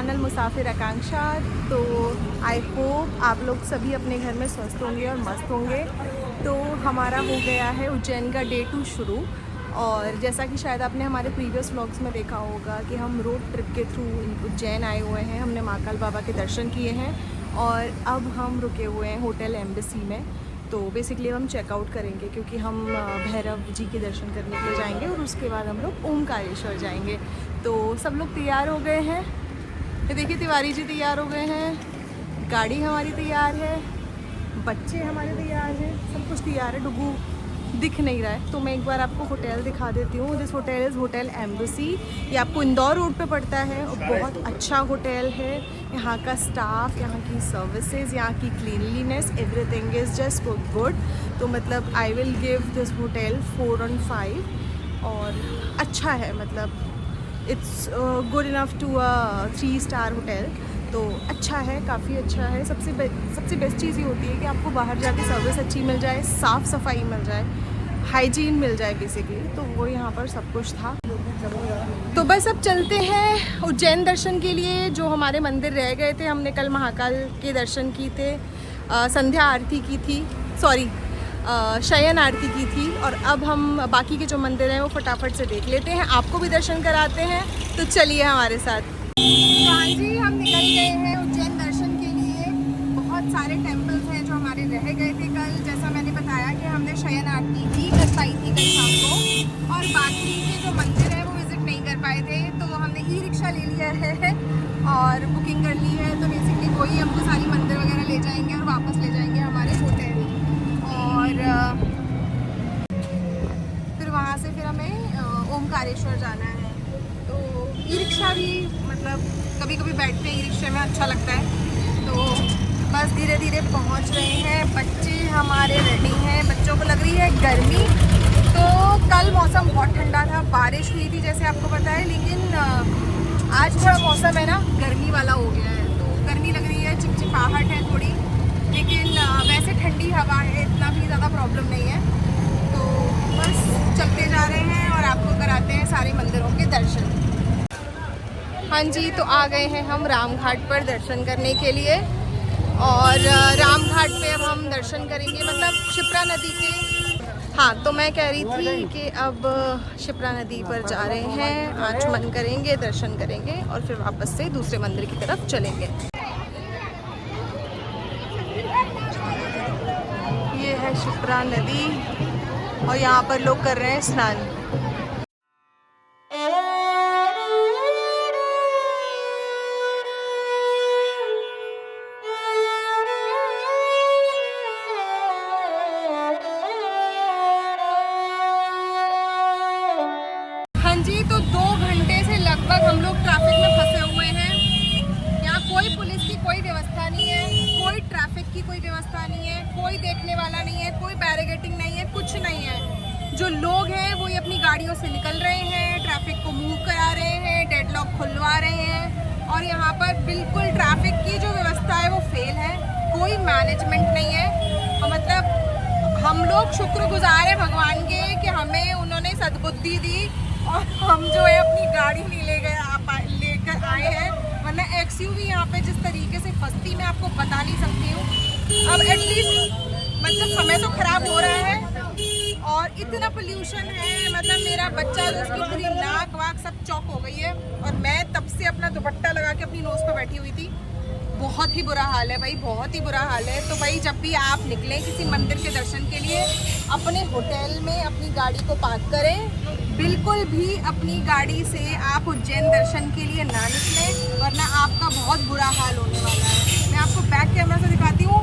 Channel मुसाफिर आकांक्षा। तो I hope आप लोग सभी अपने घर में स्वस्थ होंगे और मस्त होंगे। तो हमारा हो गया है उज्जैन का डे 2 शुरू। और जैसा कि शायद आपने हमारे प्रीवियस व्लॉग्स में देखा होगा कि हम रोड ट्रिप के थ्रू उज्जैन आए हुए हैं। हमने महाकाल बाबा के दर्शन किए हैं और अब हम रुके हुए हैं होटल एम्बेसी में। तो बेसिकली हम चेकआउट करेंगे क्योंकि हम भैरव जी के दर्शन करने के लिए जाएंगे और उसके बाद हम लोग ओमकारेश्वर जाएंगे। तो सब लोग तैयार हो गए हैं। ये देखिए तिवारी जी तैयार हो गए हैं, गाड़ी हमारी तैयार है, बच्चे हमारे तैयार हैं, सब कुछ तैयार है। डुगू दिख नहीं रहा है तो मैं एक बार आपको होटल दिखा देती हूँ। This hotel is hotel embassy. ये आपको इंदौर रोड पे पड़ता है और बहुत अच्छा होटल है। यहाँ का स्टाफ, यहाँ की सर्विसेज, यहाँ की cleanliness, everything is just good. तो मतलब I will give this hotel 4 on 5 और अच्छा है, मतलब it's good enough to a 3 star hotel. तो अच्छा है, काफ़ी अच्छा है। सबसे बेस्ट चीज़ ये होती है कि आपको बाहर जाके सर्विस अच्छी मिल जाए, साफ़ सफाई मिल जाए, हाइजीन मिल जाए बेसिकली। तो वो यहाँ पर सब कुछ था। तो बस अब चलते हैं उज्जैन दर्शन के लिए। जो हमारे मंदिर रह गए थे, हमने कल महाकाल के दर्शन किए थे, संध्या आरती की थी, सॉरी शयन आरती की थी। और अब हम बाकी के जो मंदिर हैं वो फटाफट से देख लेते हैं, आपको भी दर्शन कराते हैं। तो चलिए हमारे साथ। तो हाँ जी, हम निकल गए हैं उज्जैन दर्शन के लिए। बहुत सारे टेम्पल्स हैं जो हमारे रह गए थे कल। जैसा मैंने बताया कि हमने शयन आरती भी करवाई थी कल शाम को, और बाकी के जो मंदिर है वो विजिट नहीं कर पाए थे। तो हमने ई रिक्शा ले लिया है और बुकिंग कर ली है। तो बेसिकली वही हमको सारी मंदिर वगैरह ले जाएंगे और वापस ले जाएंगे हमारे होटल। और फिर वहाँ से फिर हमें ओमकारेश्वर जाना है। तो ई रिक्शा भी मतलब कभी कभी बैठते हैं ई रिक्शा में, अच्छा लगता है। तो बस धीरे धीरे पहुँच रहे हैं। बच्चे हमारे रेडी हैं, बच्चों को लग रही है गर्मी। तो कल मौसम बहुत ठंडा था, बारिश हुई थी जैसे आपको पता है, लेकिन आज थोड़ा मौसम है ना गर्मी वाला हो गया है। तो गर्मी लग रही है, चिपचिपाहट है थोड़ी, लेकिन वैसे ठंडी हवा है, इतना भी ज़्यादा प्रॉब्लम नहीं है। तो बस चलते जा रहे हैं और आपको कराते हैं सारे मंदिरों के दर्शन। हाँ जी, तो आ गए हैं हम रामघाट पर दर्शन करने के लिए। और रामघाट पे अब हम दर्शन करेंगे, मतलब शिप्रा नदी के। हाँ, तो मैं कह रही थी कि अब शिप्रा नदी पर जा रहे हैं, आचमन करेंगे, दर्शन करेंगे और फिर वापस से दूसरे मंदिर की तरफ चलेंगे। ये है शिप्रा नदी और यहाँ पर लोग कर रहे हैं स्नान। हाँ जी, तो 2 घंटे से लगभग हम लोग ट्रैफिक में फंसे हुए हैं। यहाँ कोई पुलिस की कोई व्यवस्था नहीं है, कोई ट्रैफिक की कोई व्यवस्था नहीं है, कोई देखने वाला नहीं है, कोई बैरिकेडिंग नहीं है, कुछ नहीं है। जो लोग हैं वो ये अपनी गाड़ियों से निकल रहे हैं, ट्रैफिक को मूव करा रहे हैं, डेडलॉक खुलवा रहे हैं। और यहाँ पर बिल्कुल ट्रैफिक की जो व्यवस्था है वो फेल है, कोई मैनेजमेंट नहीं है। और मतलब हम लोग शुक्रगुजार हैं भगवान के कि हमें उन्होंने सद्बुद्धि दी और हम जो है अपनी गाड़ी नहीं लेकर आए हैं। वरना एक्सयूवी यहाँ पे जिस तरीके से फंसती, मैं आपको बता नहीं सकती हूँ। अब एटलीस्ट मतलब समय तो खराब हो रहा है और इतना पोल्यूशन है, मतलब मेरा बच्चा जो उसकी पूरी नाक वाक सब चौक हो गई है। और मैं तब से अपना दुपट्टा लगा के अपनी नोज पे बैठी हुई थी। बहुत ही बुरा हाल है भाई, बहुत ही बुरा हाल है। तो भाई जब भी आप निकलें किसी मंदिर के दर्शन के लिए, अपने होटल में अपनी गाड़ी को पार्क करें। बिल्कुल भी अपनी गाड़ी से आप उज्जैन दर्शन के लिए ना निकलें, वरना आपका बहुत बुरा हाल होने वाला है। मैं आपको बैक कैमरा से दिखाती हूँ,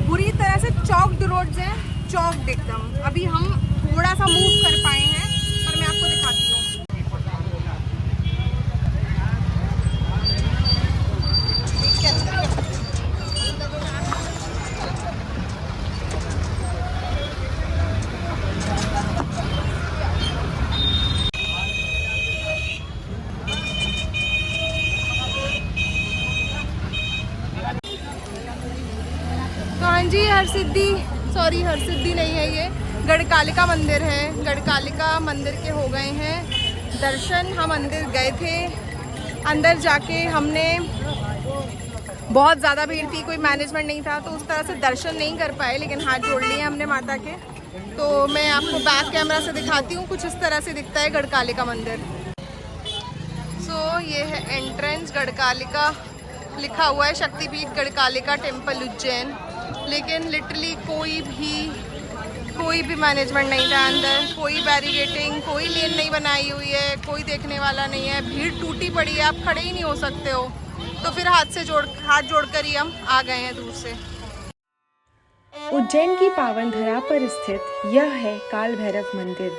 बुरी तरह से चौक्ड रोड्स हैं, चौक्ड एकदम। अभी हम थोड़ा सा मूव कर पाए हैं पर मैं आपको दिखाती हूँ। तो हाँ जी, हरसिद्धि नहीं है, ये गढ़कालिका मंदिर है। गढ़कालिका मंदिर के हो गए हैं दर्शन। हम मंदिर गए थे अंदर जाके हमने बहुत ज़्यादा भीड़ थी, कोई मैनेजमेंट नहीं था, तो उस तरह से दर्शन नहीं कर पाए, लेकिन हाथ जोड़ लिए हमने माता के। तो मैं आपको बैक कैमरा से दिखाती हूँ, कुछ इस तरह से दिखता है गढ़कालिका मंदिर। ये है एंट्रेंस, गढ़कालिका लिखा हुआ है, शक्तिपीठ गढ़कालिका टेम्पल उज्जैन, लेकिन लिटरली कोई भी मैनेजमेंट नहीं था अंदर, कोई बैरिगेटिंग, कोई लेन नहीं बनाई हुई है, कोई देखने वाला नहीं है, भीड़ टूटी पड़ी है, आप खड़े ही नहीं हो सकते हो। तो फिर हाथ जोड़कर ही हम आ गए हैं दूर से। उज्जैन की पावन धरा पर स्थित यह है काल भैरव मंदिर,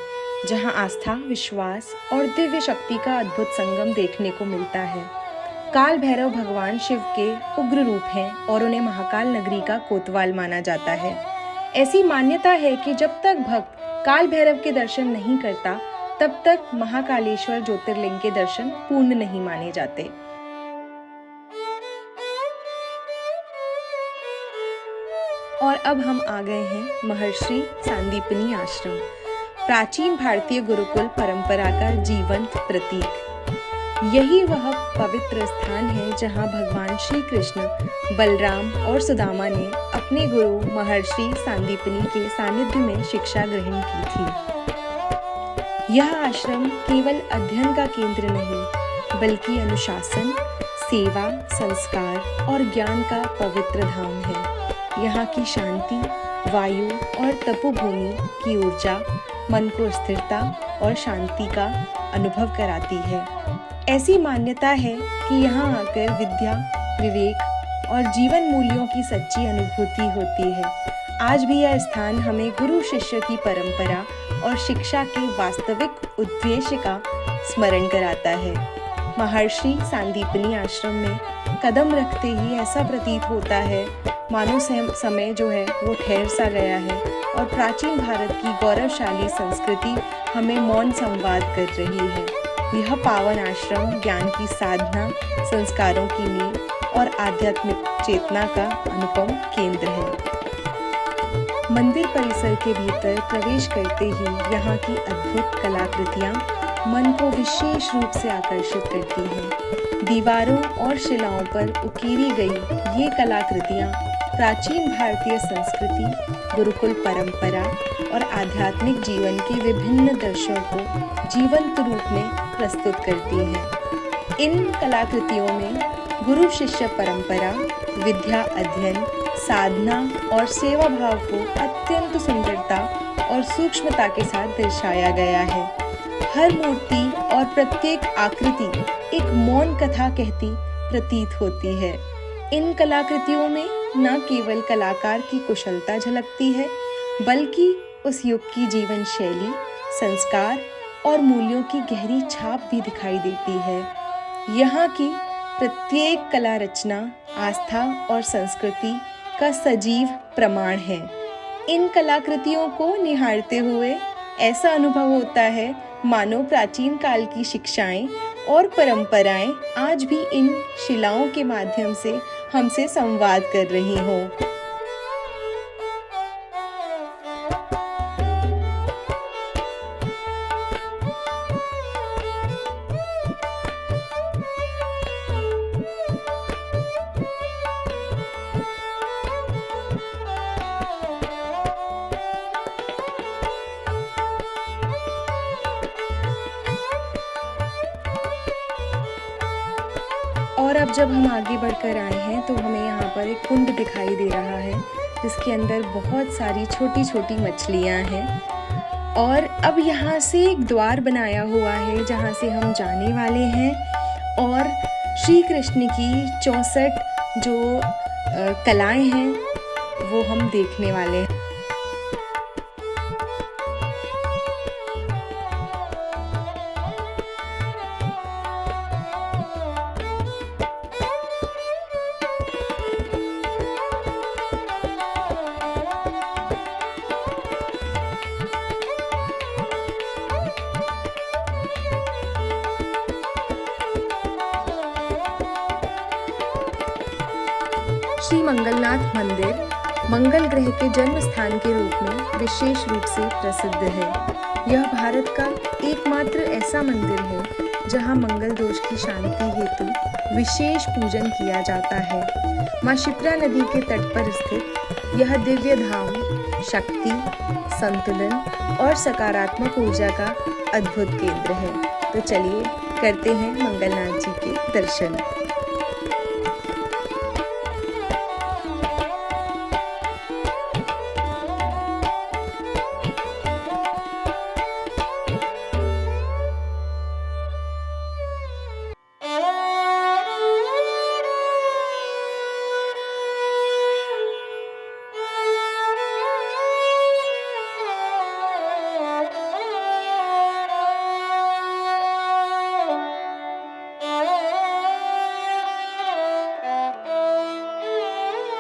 जहां आस्था, विश्वास और दिव्य शक्ति का अद्भुत संगम देखने को मिलता है। काल भैरव भगवान शिव के उग्र रूप हैं और उन्हें महाकाल नगरी का कोतवाल माना जाता है। ऐसी मान्यता है कि जब तक भक्त काल भैरव के दर्शन नहीं करता, तब तक महाकालेश्वर ज्योतिर्लिंग के दर्शन पूर्ण नहीं माने जाते। और अब हम आ गए हैं महर्षि सांदीपनी आश्रम, प्राचीन भारतीय गुरुकुल परंपरा का जीवंत प्रतीक। यही वह पवित्र स्थान है जहां भगवान श्री कृष्ण, बलराम और सुदामा ने अपने गुरु महर्षि सांदीपनी के सानिध्य में शिक्षा ग्रहण की थी। यह आश्रम केवल अध्ययन का केंद्र नहीं, बल्कि अनुशासन, सेवा, संस्कार और ज्ञान का पवित्र धाम है। यहाँ की शांति, वायु और तपोभूमि की ऊर्जा मन को स्थिरता और शांति का अनुभव कराती है। ऐसी मान्यता है कि यहाँ आकर विद्या, विवेक और जीवन मूल्यों की सच्ची अनुभूति होती है। आज भी यह स्थान हमें गुरु शिष्य की परंपरा और शिक्षा के वास्तविक उद्देश्य का स्मरण कराता है। महर्षि सांदीपनी आश्रम में कदम रखते ही ऐसा प्रतीत होता है मानो समय जो है वो ठहर सा गया है और प्राचीन भारत की गौरवशाली संस्कृति हमें मौन संवाद कर रही है। यह पावन आश्रम ज्ञान की साधना, संस्कारों की नींव और आध्यात्मिक चेतना का अनुपम केंद्र है। मंदिर परिसर के भीतर प्रवेश करते ही यहाँ की अद्भुत कलाकृतियाँ मन को विशेष रूप से आकर्षित करती हैं। दीवारों और शिलाओं पर उकेरी गई ये कलाकृतियाँ प्राचीन भारतीय संस्कृति, गुरुकुल परंपरा और आध्यात्मिक जीवन के विभिन्न दर्शनों को जीवंत रूप में प्रस्तुत करती हैं। इन कलाकृतियों में गुरु शिष्य परंपरा, विद्या अध्ययन, साधना और सेवा भाव को अत्यंत सुंदरता और सूक्ष्मता के साथ दर्शाया गया है। हर मूर्ति और प्रत्येक आकृति एक मौन कथा कहती प्रतीत होती है। इन कलाकृतियों में न केवल कलाकार की कुशलता झलकती है, बल्कि उस युग की जीवन शैली, संस्कार और मूल्यों की गहरी छाप भी दिखाई देती है। यहाँ की प्रत्येक कला रचना आस्था और संस्कृति का सजीव प्रमाण है। इन कलाकृतियों को निहारते हुए ऐसा अनुभव होता है मानो प्राचीन काल की शिक्षाएं और परंपराएं आज भी इन शिलाओं के माध्यम से हमसे संवाद कर रही हों। और अब जब हम आगे बढ़कर आए हैं तो हमें यहाँ पर एक कुंड दिखाई दे रहा है, जिसके अंदर बहुत सारी छोटी छोटी मछलियाँ हैं। और अब यहाँ से एक द्वार बनाया हुआ है जहाँ से हम जाने वाले हैं और श्री कृष्ण की 64 जो कलाएं हैं वो हम देखने वाले हैं। श्री मंगलनाथ मंदिर मंगल ग्रह के जन्म स्थान के रूप में विशेष रूप से प्रसिद्ध है। यह भारत का एकमात्र ऐसा मंदिर है जहाँ मंगल दोष की शांति हेतु विशेष पूजन किया जाता है। माँ शिप्रा नदी के तट पर स्थित यह दिव्य धाम शक्ति, संतुलन और सकारात्मक ऊर्जा का अद्भुत केंद्र है। तो चलिए करते हैं मंगलनाथ जी के दर्शन।